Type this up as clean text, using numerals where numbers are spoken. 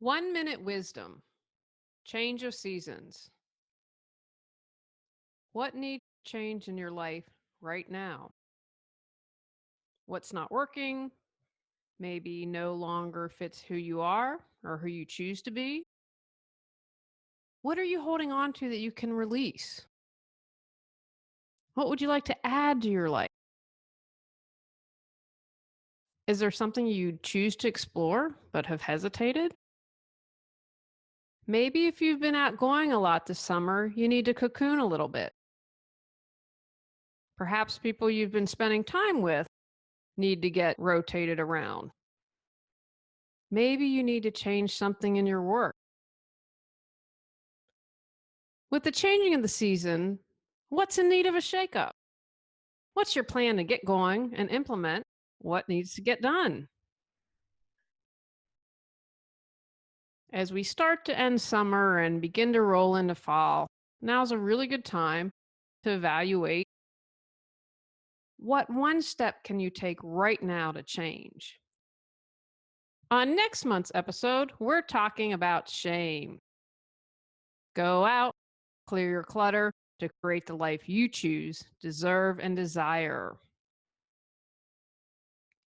1 minute wisdom, change of seasons. What needs to change in your life right now? What's not working? Maybe no longer fits who you are or who you choose to be. What are you holding on to that you can release? What would you like to add to your life? Is there something you choose to explore but have hesitated? Maybe if you've been outgoing a lot this summer, you need to cocoon a little bit. Perhaps people you've been spending time with need to get rotated around. Maybe you need to change something in your work. With the changing of the season, what's in need of a shakeup? What's your plan to get going and implement what needs to get done? As we start to end summer and begin to roll into fall, now's a really good time to evaluate what one step can you take right now to change. On next month's episode, we're talking about shame. Go out, clear your clutter to create the life you choose, deserve, and desire.